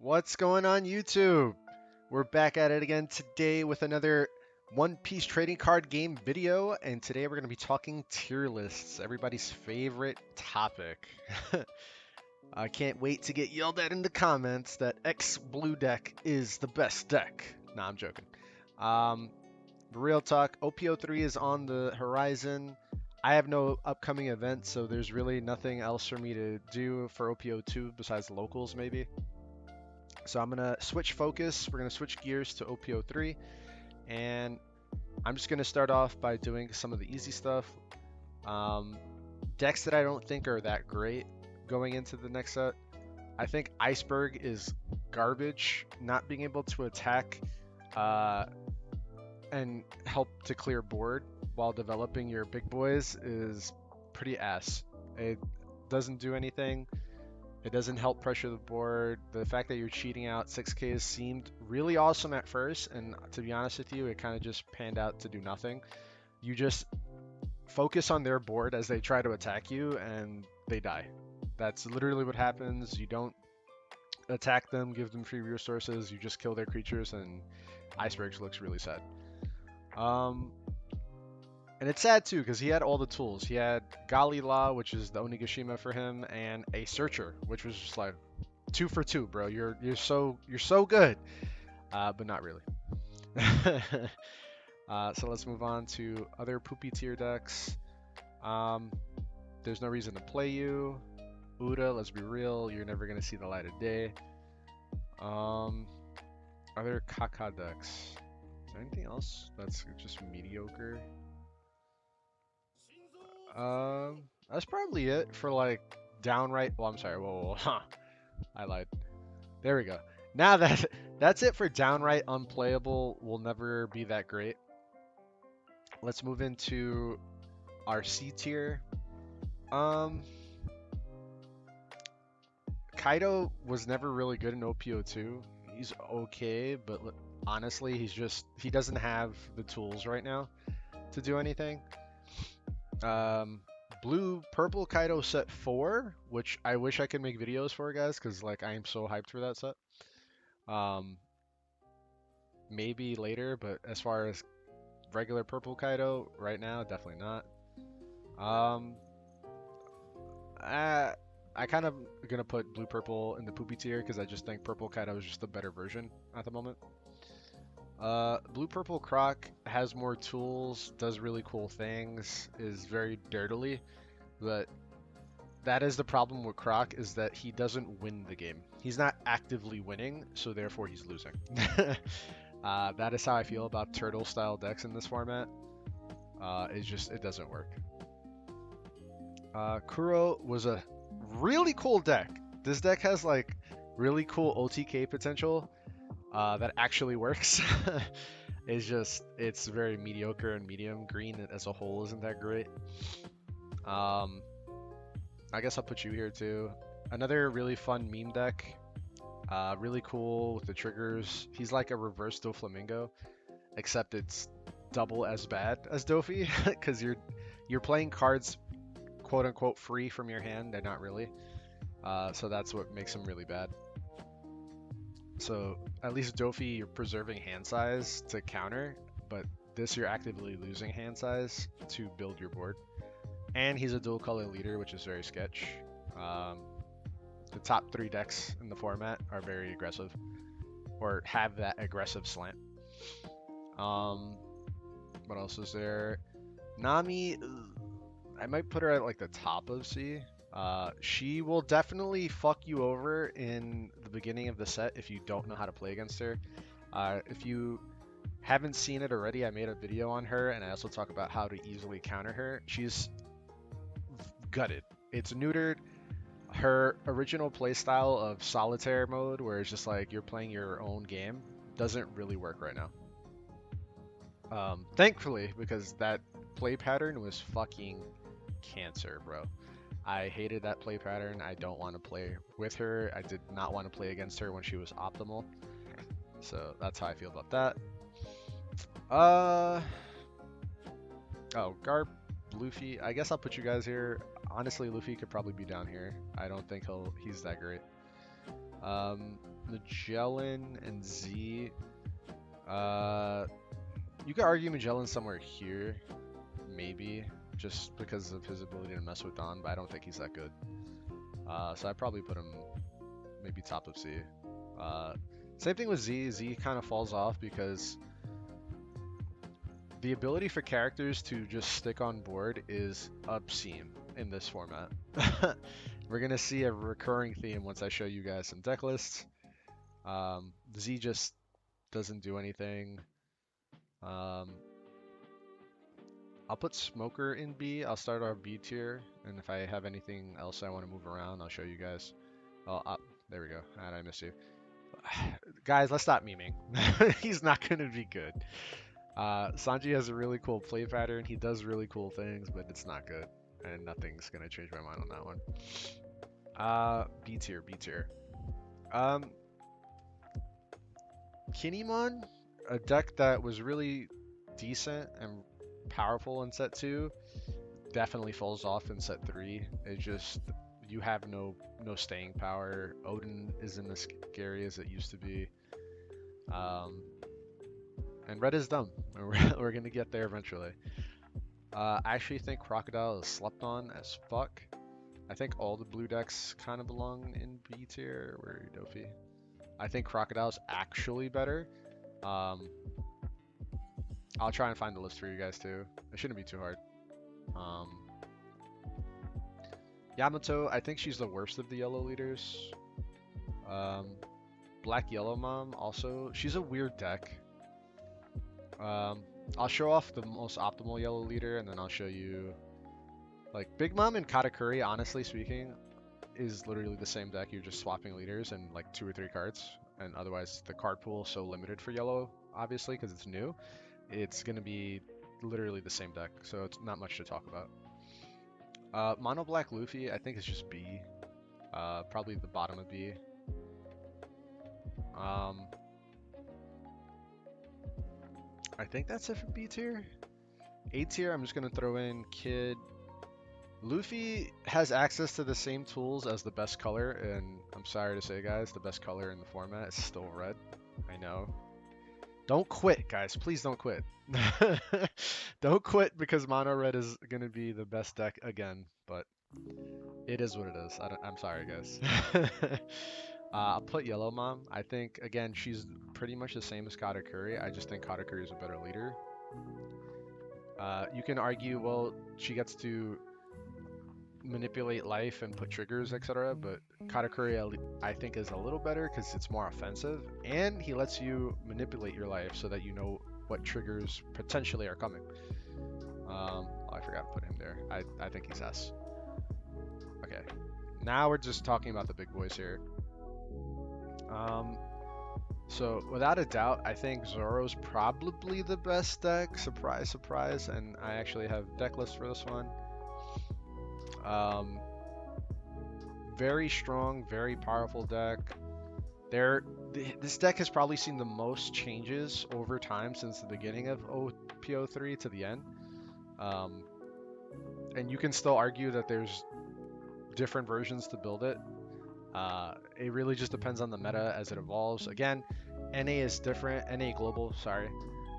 What's going on YouTube? We're back at it again today with another One Piece trading card game video, and today we're going to be talking tier lists, everybody's favorite topic. I can't wait to get yelled at in the comments that X blue deck is the best deck. Nah, I'm joking. Real talk, OP03 is on the horizon. I have no upcoming events, so there's really nothing else for me to do for OP02 besides locals maybe. So I'm gonna switch focus. We're gonna switch gears to OP03, and I'm just gonna start off by doing some of the easy stuff. Decks that I don't think are that great going into the next set. I think Iceberg is garbage. Not being able to attack and help to clear board while developing your big boys is pretty ass. It doesn't do anything. It doesn't help pressure the board. The fact that you're cheating out 6Ks seemed really awesome at first, and to be honest with you, it kind of just panned out to do nothing. You just focus on their board as they try to attack you, and they die. That's literally what happens. You don't attack them, give them free resources, you just kill their creatures, and Icebergs looks really sad. And it's sad too, because he had all the tools. He had Galila, which is the Onigashima for him, and a Searcher, which was just like 2 for 2, bro. You're so good, but not really. So let's move on to other poopy tier decks. There's no reason to play you. Uda, let's be real, you're never gonna see the light of day. Other Kaka decks. Is there anything else that's just mediocre? That's probably it for like downright. Well, I'm sorry. Whoa. I lied. There we go. Now that's it for downright unplayable. Will never be that great. Let's move into our C tier. Kaido was never really good in OPO2. He's okay, but honestly, he doesn't have the tools right now to do anything. Blue purple Kaido set 4, which I wish I could make videos for, guys, because like I am so hyped for that set. Maybe later, but as far as regular purple Kaido right now, definitely not. I kind of gonna put blue purple in the poopy tier because I just think purple Kaido is just a better version at the moment. Blue Purple Croc has more tools, does really cool things, is very dirtily, but that is the problem with Croc, is that he doesn't win the game. He's not actively winning, so therefore he's losing. That is how I feel about turtle style decks in this format. It doesn't work. Kuro was a really cool deck. This deck has like really cool OTK potential. That actually works. It's very mediocre and medium. Green as a whole isn't that great. I guess I'll put you here too. Another really fun meme deck. Really cool with the triggers. He's like a reverse Doflamingo, except it's double as bad as Dofi, because you're playing cards quote unquote free from your hand. They're not really. So that's what makes him really bad. So at least Dofi, you're preserving hand size to counter, but this you're actively losing hand size to build your board. And he's a dual color leader, which is very sketch. The top 3 decks in the format are very aggressive, or have that aggressive slant. What else is there? Nami, I might put her at like the top of C. She will definitely fuck you over in the beginning of the set if you don't know how to play against her. If you haven't seen it already, I made a video on her, and I also talk about how to easily counter her. She's gutted. It's neutered. Her original playstyle of solitaire mode, where it's just like you're playing your own game, doesn't really work right now. Thankfully, because that play pattern was fucking cancer, bro. I hated that play pattern. I don't want to play with her. I did not want to play against her when she was optimal. So that's how I feel about that. Oh, Garp, Luffy. I guess I'll put you guys here. Honestly, Luffy could probably be down here. I don't think he's that great. Magellan and Z. You could argue Magellan somewhere here, maybe, just because of his ability to mess with Dawn, but I don't think he's that good. So I'd probably put him maybe top of C. Same thing with Z. Z kind of falls off because the ability for characters to just stick on board is obscene in this format. We're gonna see a recurring theme once I show you guys some deck lists. Z just doesn't do anything. I'll put Smoker in B. I'll start our B tier, and if I have anything else I want to move around, I'll show you guys. Oh, there we go. And I miss you. Guys, let's stop memeing. He's not going to be good. Sanji has a really cool play pattern. He does really cool things, but it's not good. And nothing's going to change my mind on that one. B tier, B tier. Kinemon, a deck that was really decent and powerful in set 2, definitely falls off in set 3. It just, you have no staying power. Odin isn't as scary as it used to be. And red is dumb. We're gonna get there eventually. I actually think Crocodile is slept on as fuck. I think all the blue decks kind of belong in B tier. Where are you, Dofi? I think Crocodile's actually better. I'll try and find the list for you guys too. It shouldn't be too hard. Yamato, I think she's the worst of the yellow leaders. Black Yellow Mom also, she's a weird deck. I'll show off the most optimal yellow leader, and then I'll show you, like, Big Mom and Katakuri, honestly speaking, is literally the same deck. You're just swapping leaders and like 2 or 3 cards, and otherwise the card pool is so limited for yellow, obviously, because it's new. It's gonna be literally the same deck, so it's not much to talk about. Mono Black Luffy, I think is just B. Probably the bottom of B. I think that's it for B tier. A tier, I'm just gonna throw in Kid. Luffy has access to the same tools as the best color, and I'm sorry to say, guys, the best color in the format is still red. I know. Don't quit, guys. Please don't quit. Don't quit because mono red is going to be the best deck again, but it is what it is. I'm sorry, guys. I'll put Yellow Mom. I think, again, she's pretty much the same as Katakuri. I just think Katakuri is a better leader. You can argue, well, she gets to manipulate life and put triggers, etc. But Katakuri, I think, is a little better because it's more offensive, and he lets you manipulate your life so that you know what triggers potentially are coming. Oh, I forgot to put him there. I think he's S. Okay, now we're just talking about the big boys here. So without a doubt, I think Zoro's probably the best deck. Surprise, surprise. And I actually have deck list for this one. Very strong, very powerful deck. This deck has probably seen the most changes over time since the beginning of OP03 to the end. And you can still argue that there's different versions to build it. It really just depends on the meta as it evolves. Again, NA is different, NA global, sorry.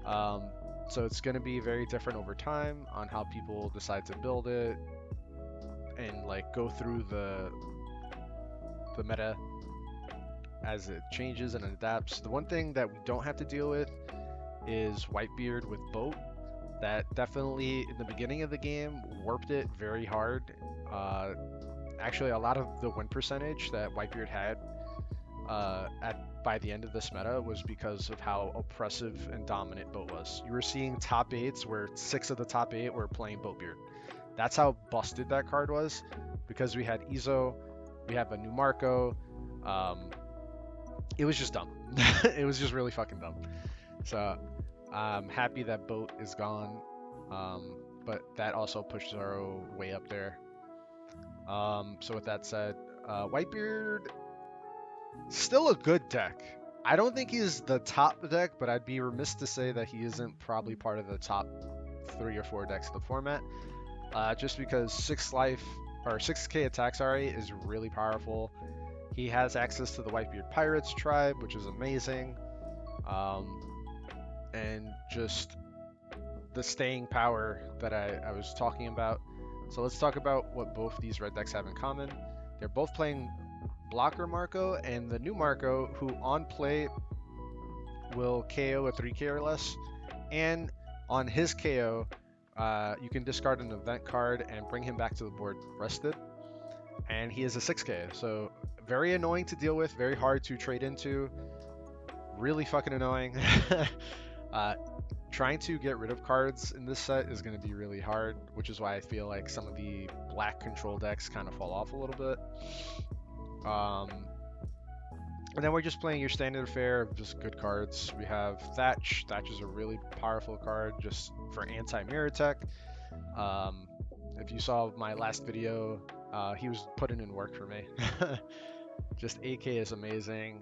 So it's going to be very different over time on how people decide to build it and like go through the meta as it changes and adapts. The one thing that we don't have to deal with is Whitebeard with Boat. That definitely in the beginning of the game warped it very hard. Actually, a lot of the win percentage that Whitebeard had by the end of this meta was because of how oppressive and dominant Boat was. You were seeing top 8s where 6 of the top 8 were playing Boatbeard. That's how busted that card was, because we had Izo, we have a new Marco. It was just dumb. It was just really fucking dumb. So I'm happy that Boat is gone, but that also pushed Zoro way up there. So with that said, Whitebeard, still a good deck. I don't think he's the top deck, but I'd be remiss to say that he isn't probably part of the top 3 or 4 decks of the format. Just because 6 life, or 6k attack, sorry, is really powerful. He has access to the Whitebeard Pirates tribe, which is amazing. And just the staying power that I was talking about. So let's talk about what both these red decks have in common. They're both playing blocker Marco and the new Marco, who on play will KO a 3k or less. And on his KO, you can discard an event card and bring him back to the board rested. And he is a 6k, so very annoying to deal with, very hard to trade into, really fucking annoying. Trying to get rid of cards in this set is going to be really hard, which is why I feel like some of the black control decks kind of fall off a little bit. And then we're just playing your standard fare of just good cards. We have Thatch. Thatch is a really powerful card just for anti-mirror tech. If you saw my last video, he was putting in work for me. Just AK is amazing.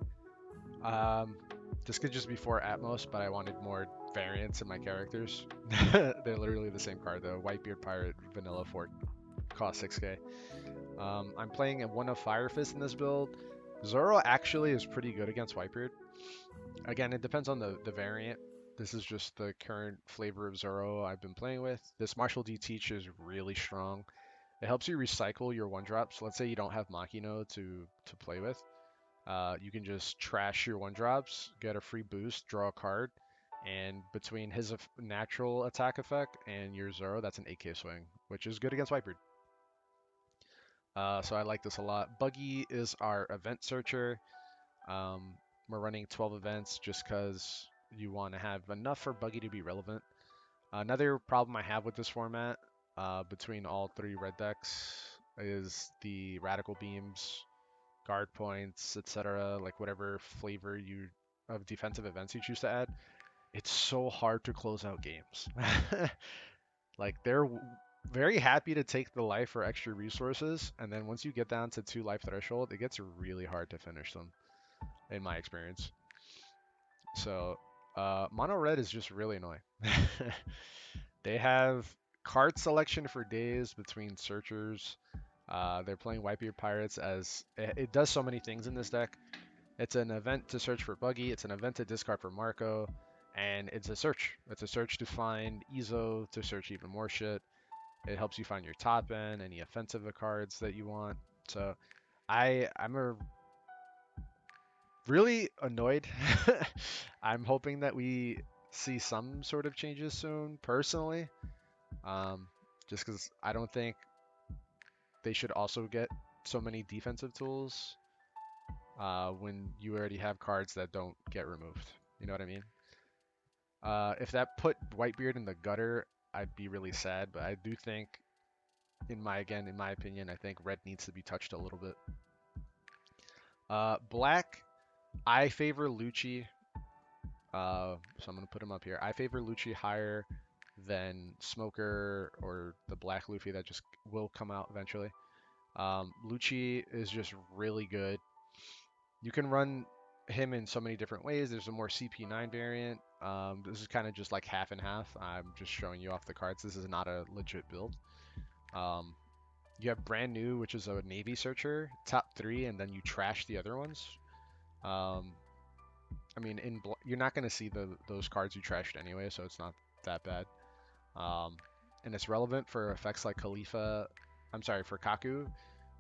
This could just be for Atmos, but I wanted more variants in my characters. They're literally the same card though. Whitebeard Pirate, Vanilla Fort, cost 6k. I'm playing a 1 of Fire Fist in this build. Zoro actually is pretty good against Whitebeard. Again, it depends on the variant. This is just the current flavor of Zoro I've been playing with. This Martial D Teach is really strong. It helps you recycle your 1-drops. Let's say you don't have Makino to play with. You can just trash your 1-drops, get a free boost, draw a card, and between his natural attack effect and your Zoro, that's an 8k swing, which is good against Whitebeard. So I like this a lot. Buggy is our event searcher. We're running 12 events just because you want to have enough for Buggy to be relevant. Another problem I have with this format between all three red decks is the Radical Beams, guard points, etc. Like whatever flavor of defensive events you choose to add. It's so hard to close out games. Like they're very happy to take the life for extra resources, and then once you get down to 2 life threshold, it gets really hard to finish them, in my experience. So mono red is just really annoying. They have card selection for days between searchers. They're playing Whitebeard Pirates as it does so many things in this deck. It's an event to search for Buggy, it's an event to discard for Marco, and it's a search. It's a search to find Izo, to search even more shit. It helps you find your top end, any offensive cards that you want. So I'm really annoyed. I'm hoping that we see some sort of changes soon, personally. Just because I don't think they should also get so many defensive tools when you already have cards that don't get removed. You know what I mean? If that put Whitebeard in the gutter, I'd be really sad. But I do think, in my opinion, I think red needs to be touched a little bit. Black, I favor Lucci. So I'm gonna put him up here. I favor Lucci higher than Smoker or the Black Luffy that just will come out eventually. Lucci is just really good. You can run him in so many different ways. There's a more CP9 variant. This is kind of just like half and half. I'm just showing you off the cards. This is not a legit build. You have brand new, which is a Navy Searcher, top 3, and then you trash the other ones. I mean, you're not going to see those cards you trashed anyway, so it's not that bad. And it's relevant for effects like for Kaku,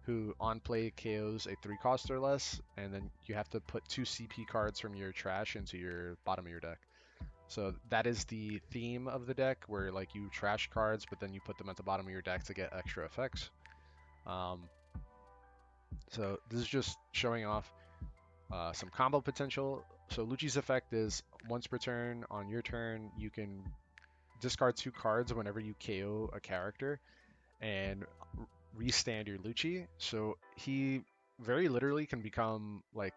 who on play KOs a 3-cost or less, and then you have to put 2 CP cards from your trash into your bottom of your deck. So that is the theme of the deck, where like you trash cards, but then you put them at the bottom of your deck to get extra effects. So this is just showing off some combo potential. So Lucci's effect is once per turn, on your turn, you can discard 2 cards whenever you KO a character and restand your Lucci. So he very literally can become like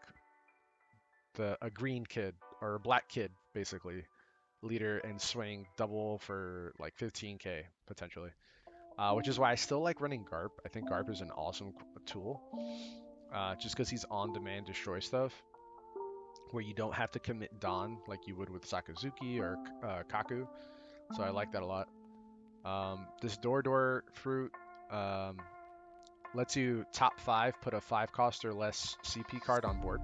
a green kid or a black kid, basically, leader, and swing double for like 15k potentially. Which is why I still like running Garp. I think Garp is an awesome tool. Just because he's on demand destroy stuff, where you don't have to commit Dawn like you would with Sakazuki or Kaku. So I like that a lot. This Door fruit, lets you top 5 put a 5 cost or less CP card on board.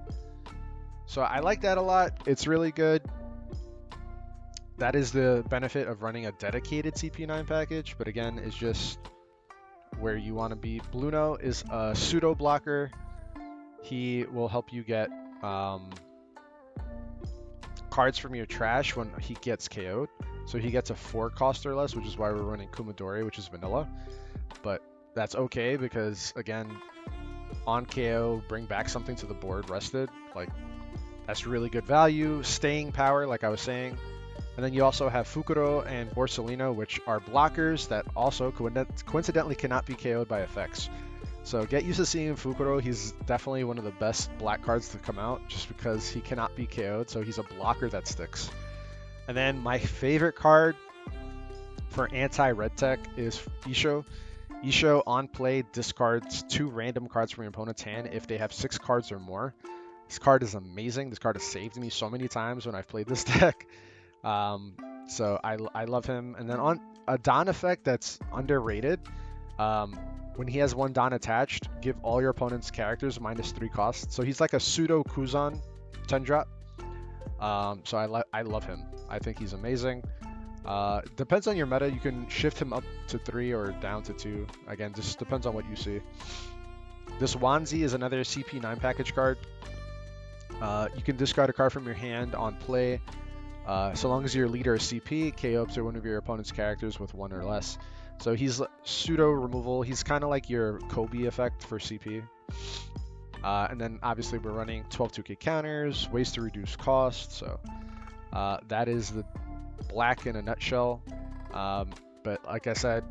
So I like that a lot. It's really good. That is the benefit of running a dedicated CP9 package, but again, it's just where you want to be. Bluno is a pseudo blocker. He will help you get cards from your trash when he gets KO'd. So he gets a 4 cost or less, which is why we're running Kumadori, which is vanilla. But that's okay because, again, on KO, bring back something to the board rested. Like, that's really good value. Staying power, like I was saying. And then you also have Fukuro and Borsellino, which are blockers that also coincidentally cannot be KO'd by effects. So get used to seeing Fukuro. He's definitely one of the best black cards to come out just because he cannot be KO'd. So he's a blocker that sticks. And then my favorite card for anti-red tech is Isho. Isho on play discards 2 random cards from your opponent's hand if they have 6 cards or more. This card is amazing. This card has saved me so many times when I've played this deck. So I love him. And then on a Don effect that's underrated, when he has 1 Don attached, give all your opponent's characters -3 cost. So he's like a pseudo Kuzan 10 drop. So I love him. I think he's amazing. Depends on your meta. You can shift him up to 3 or down to 2. Again, just depends on what you see. This Wanzi is another CP9 package card. You can discard a card from your hand on play. So long as your leader is CP, KO up to one of your opponent's characters with 1 or less. So he's pseudo removal. He's kind of like your Kobe effect for CP. And then obviously we're running 12 2K counters, ways to reduce cost. So that is the black in a nutshell. But like I said,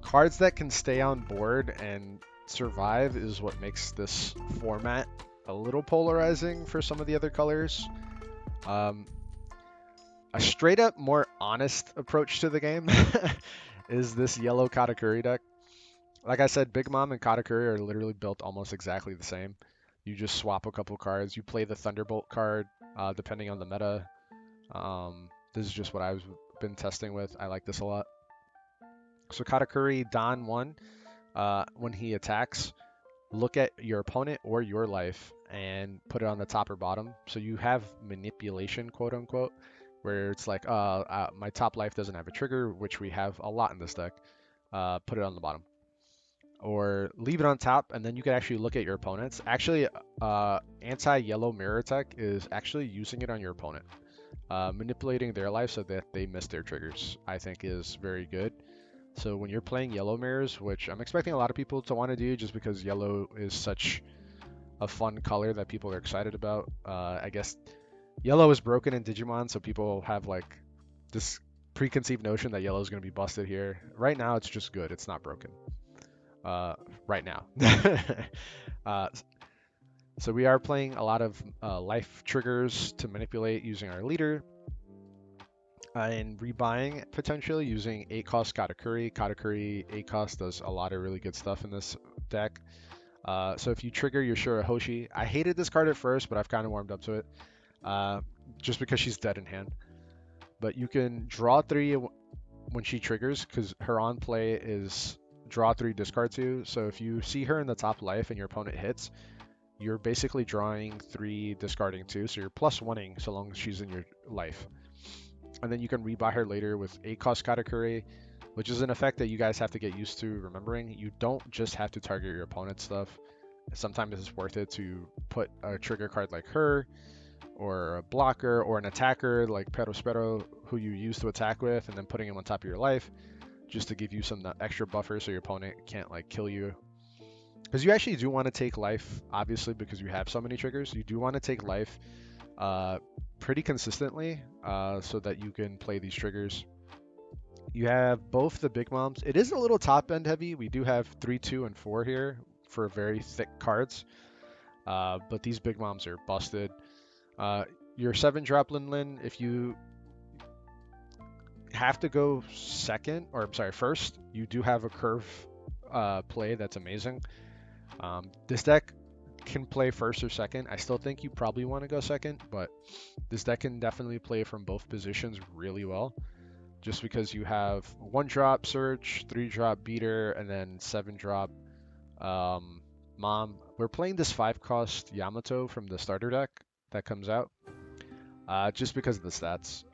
cards that can stay on board and survive is what makes this format a little polarizing for some of the other colors. A straight up more honest approach to the game is this yellow Katakuri deck. Like I said, Big Mom and Katakuri are literally built almost exactly the same. You just swap a couple cards. You play the Thunderbolt card depending on the meta. This is just what I've been testing with. I like this a lot. So Katakuri Don 1, when he attacks, look at your opponent or your life and put it on the top or bottom. So you have manipulation, quote unquote, where it's like, my top life doesn't have a trigger, which we have a lot in this deck. Put it on the bottom. Or leave it on top, and then you can actually look at your opponents. Actually, anti-yellow mirror tech is actually using it on your opponent. Manipulating their life so that they miss their triggers, I think is very good. So when you're playing yellow mirrors, which I'm expecting a lot of people to want to do just because yellow is such a fun color that people are excited about. I guess yellow is broken in Digimon, so people have like this preconceived notion that yellow is going to be busted here. Right now, it's just good. It's not broken. Right now. So we are playing a lot of life triggers to manipulate using our leader. And rebuying potentially using 8 cost Katakuri. Katakuri 8 cost does a lot of really good stuff in this deck. So if you trigger your Shurahoshi, I hated this card at first, but I've kind of warmed up to it. Just because she's dead in hand. But you can draw 3 when she triggers, because her on play is draw 3, discard 2. So if you see her in the top life and your opponent hits, you're basically drawing 3, discarding 2. So you're +1ing so long as she's in your life. And then you can rebuy her later with 8 cost Katakuri, which is an effect that you guys have to get used to remembering. You don't just have to target your opponent's stuff. Sometimes it's worth it to put a trigger card like her, or a blocker, or an attacker like Perospero, who you use to attack with, and then putting him on top of your life, just to give you some extra buffer so your opponent can't like kill you. Because you actually do want to take life, obviously, because you have so many triggers. You do want to take life pretty consistently so that you can play these triggers. You have both the Big Moms. It is a little top end heavy. We do have 3, 2, and 4 here for very thick cards. But these Big Moms are busted. Your 7 drop Lin, if you have to go first, you do have a curve play that's amazing. This deck can play first or second. I still think you probably want to go second, but this deck can definitely play from both positions really well, just because you have 1 drop Search, 3 drop Beater, and then 7 drop Mom, we're playing this 5-cost Yamato from the starter deck that comes out, just because of the stats.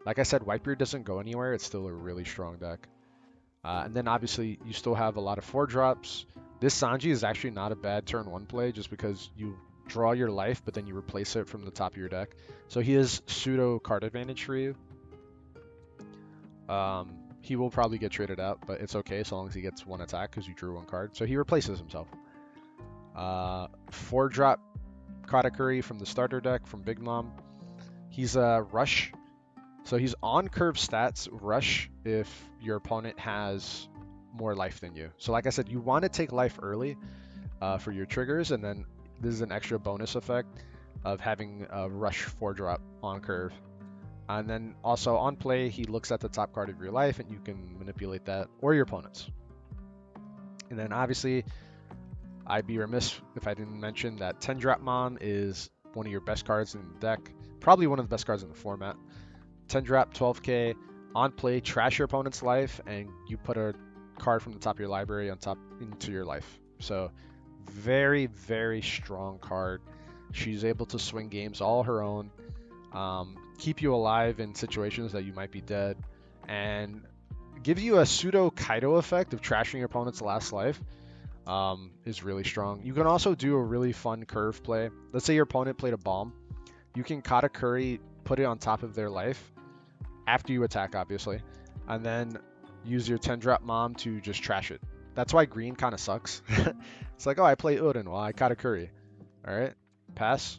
Like I said, Whitebeard doesn't go anywhere. It's still a really strong deck. And then obviously you still have a lot of 4-drops. This Sanji is actually not a bad turn 1 play just because you draw your life, but then you replace it from the top of your deck. So he is pseudo card advantage for you. He will probably get traded out, but it's okay so long as he gets 1 attack because you drew 1 card. So he replaces himself. 4-drop Katakuri from the starter deck from Big Mom. He's a Rush. So he's on curve stats, Rush, if your opponent has more life than you. So like I said, you want to take life early for your triggers, and then this is an extra bonus effect of having a Rush 4-drop on curve. And then also on play, he looks at the top card of your life, and you can manipulate that or your opponent's. And then obviously, I'd be remiss if I didn't mention that 10-drop Mom is one of your best cards in the deck, probably one of the best cards in the format. 10-drop, 12k, on play, trash your opponent's life, and you put a card from the top of your library on top into your life. So very, very strong card. She's able to swing games all her own, keep you alive in situations that you might be dead, and gives you a pseudo Kaido effect of trashing your opponent's last life. Is really strong. You can also do a really fun curve play. Let's say your opponent played a bomb. You can Katakuri, put it on top of their life after you attack, obviously, and then use your 10-drop Mom to just trash it. That's why green kind of sucks. It's like, oh, I play Odin, well, I Katakuri. All right, pass,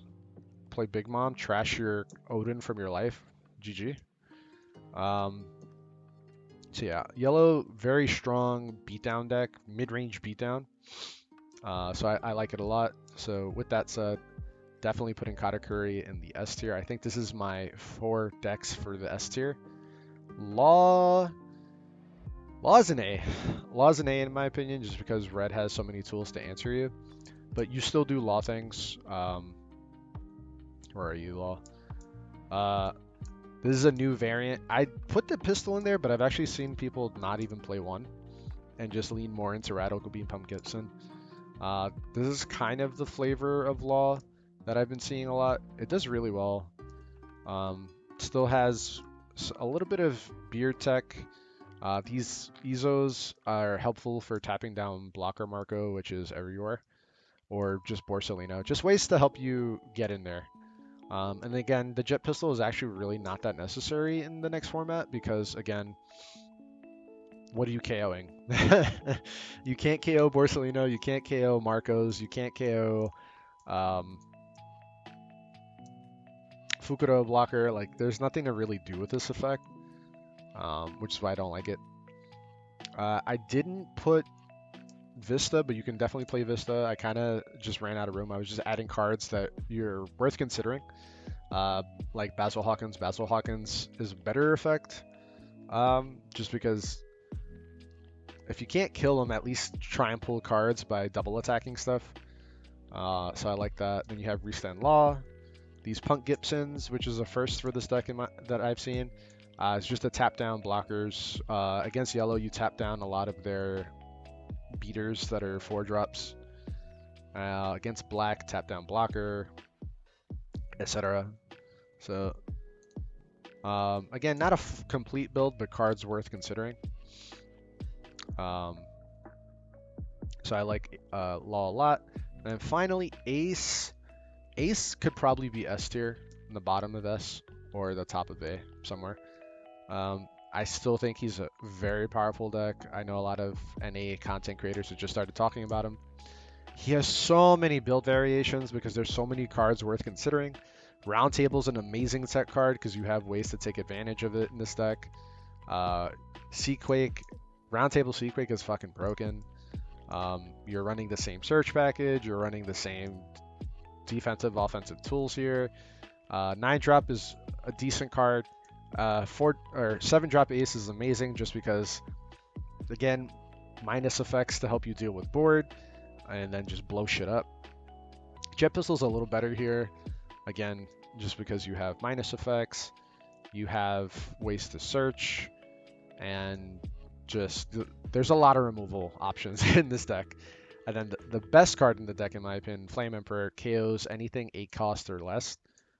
play Big Mom, trash your Odin from your life, GG. So yeah, yellow, very strong beatdown deck, mid-range beatdown. So I like it a lot. So with that said, definitely putting Katakuri in the S tier. I think this is my 4 decks for the S tier. Law is an A. Law is an A in my opinion, just because red has so many tools to answer you. But you still do law things. Where are you, Law? This is a new variant. I put the pistol in there, but I've actually seen people not even play 1 and just lean more into Radical Beam Pump Gibson. This is kind of the flavor of Law that I've been seeing a lot. It does really well. Still has a little bit of beard tech. These Izos are helpful for tapping down Blocker Marco, which is everywhere, or just Borsellino. Just ways to help you get in there. And again, the Jet Pistol is actually really not that necessary in the next format because, again, what are you KOing? You can't KO Borsellino, you can't KO Marcos, you can't KO Fukuro Blocker. Like, there's nothing to really do with this effect, which is why I don't like it. I didn't put Vista, but you can definitely play Vista. I kind of just ran out of room. I was just adding cards that you're worth considering, like Basil Hawkins. Basil Hawkins is a better effect, just because if you can't kill him, at least try and pull cards by double attacking stuff. So I like that. Then you have Restand Law. These Punk Gibsons, which is a first for this deck that I've seen. It's just a tap down blockers. Against yellow, you tap down a lot of their beaters that are 4-drops. Against black, tap down blocker, etc. So again, not a complete build, but cards worth considering. So I like Law a lot. And then finally, Ace. Ace could probably be S tier, in the bottom of S or the top of A somewhere. I still think he's a very powerful deck. I know a lot of NA content creators who just started talking about him. He has so many build variations because there's so many cards worth considering. Roundtable's an amazing set card because you have ways to take advantage of it in this deck. Seaquake, Roundtable Seaquake is fucking broken. You're running the same search package. You're running the same defensive, offensive tools here. 9-drop is a decent card. 7-drop Ace is amazing just because, again, minus effects to help you deal with board and then just blow shit up. Jet Pistol's a little better here, again, just because you have minus effects, you have ways to search, and just there's a lot of removal options in this deck. And then the best card in the deck, in my opinion, Flame Emperor, KOs anything 8 cost or less.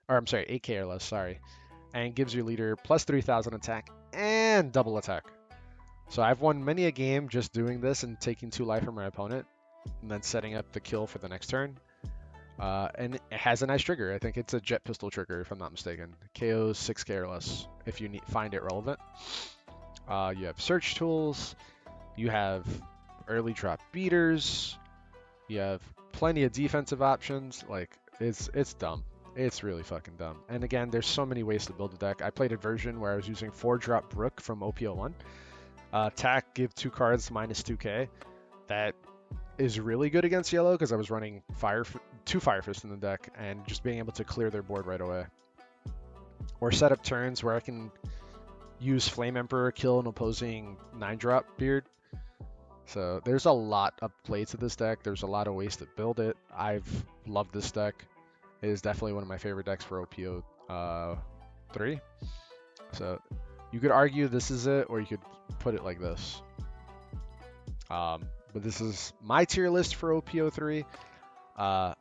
Or I'm sorry, 8k or less, sorry. And gives your leader plus 3000 attack and double attack. So I've won many a game just doing this and taking 2 life from my opponent, and then setting up the kill for the next turn. And it has a nice trigger. I think it's a jet pistol trigger, if I'm not mistaken. KOs 6k or less, if you find it relevant. You have search tools. You have early drop beaters. You have plenty of defensive options. Like, it's dumb. It's really fucking dumb. And again, there's so many ways to build a deck. I played a version where I was using 4-drop Brook from OP01. Attack, give 2 cards minus 2k. That is really good against yellow because I was running 2 Fire Fists in the deck and just being able to clear their board right away. Or set up turns where I can use Flame Emperor, kill an opposing 9-drop Beard. So there's a lot of play to this deck. There's a lot of ways to build it. I've loved this deck. It is definitely one of my favorite decks for OPO3. So you could argue this is it, or you could put it like this. But this is my tier list for OPO3. And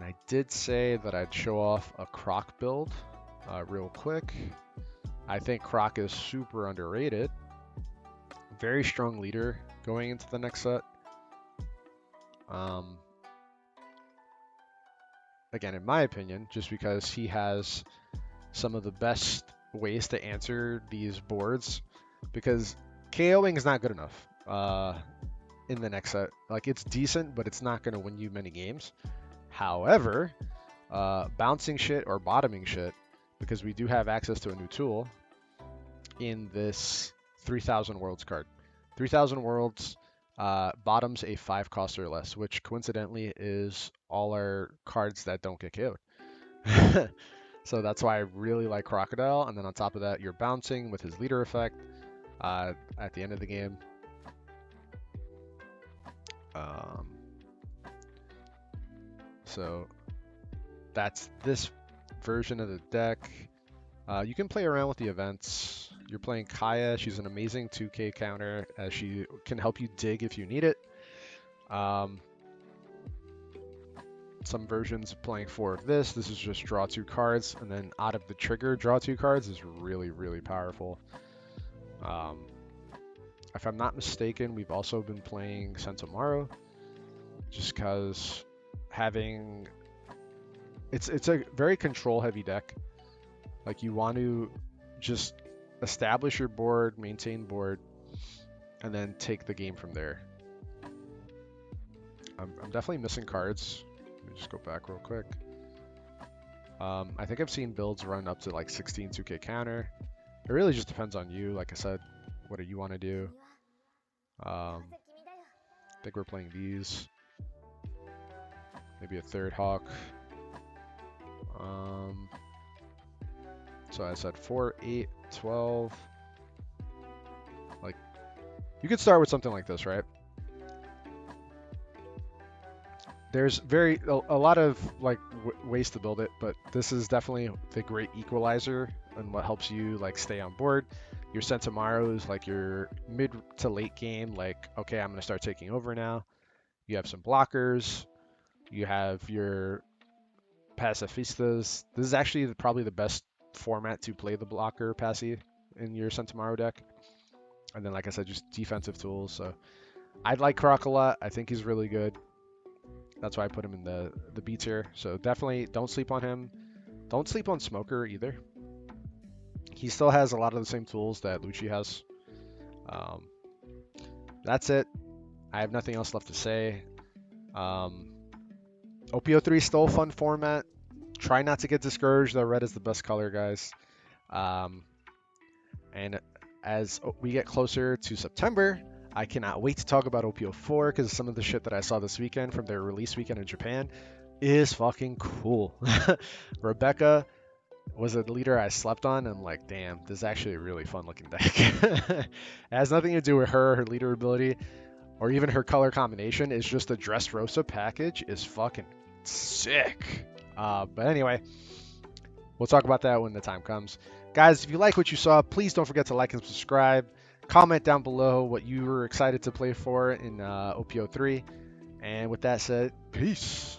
I did say that I'd show off a Croc build real quick. I think Croc is super underrated. Very strong leader going into the next set. Again, in my opinion, just because he has some of the best ways to answer these boards, because KOing is not good enough in the next set. Like, it's decent, but it's not going to win you many games. However, bouncing shit or bottoming shit, because we do have access to a new tool in this 3000 Worlds card. 3000 Worlds bottoms a 5 cost or less, which coincidentally is all our cards that don't get KO'd. So that's why I really like Crocodile. And then on top of that, you're bouncing with his leader effect at the end of the game. So that's this version of the deck. You can play around with the events. You're playing Kaya. She's an amazing 2k counter, as she can help you dig if you need it. Some versions playing 4 of this. This is just draw 2 cards, and then out of the trigger, draw 2 cards is really, really powerful. If I'm not mistaken, we've also been playing Sentomaro, just because having... It's a very control-heavy deck. Like, you want to just establish your board, maintain board, and then take the game from there. I'm definitely missing cards. Let me just go back real quick. I think I've seen builds run up to like 16 2k counter. It really just depends on you. Like I said, what do you want to do? I think we're playing these. Maybe a third hawk. So I said 4, 8, 12. Like, you could start with something like this, right? There's a lot of like ways to build it, but this is definitely the great equalizer and what helps you like stay on board. Your Sentomaro is like your mid to late game, like, okay, I'm gonna start taking over now. You have some blockers. You have your pacifistas. This is actually probably the best format to play the blocker passive in your Sentomaro deck. And then, like I said, just defensive tools. So I like Croc a lot. I think he's really good. That's why I put him in the B tier. So definitely don't sleep on him. Don't sleep on Smoker either. He still has a lot of the same tools that Lucci has. That's it. I have nothing else left to say. OPO3 is still a fun format. Try not to get discouraged that red is the best color, guys. And as we get closer to September, I cannot wait to talk about OPO4, because some of the shit that I saw this weekend from their release weekend in Japan is fucking cool. Rebecca was a leader I slept on, and I'm like, damn, this is actually a really fun looking deck. It has nothing to do with her leader ability, or even her color combination. It's just the Dressrosa package is fucking sick. But anyway, we'll talk about that when the time comes. Guys, if you like what you saw, please don't forget to like and subscribe. comment down below what you were excited to play for in OP03. And with that said, peace.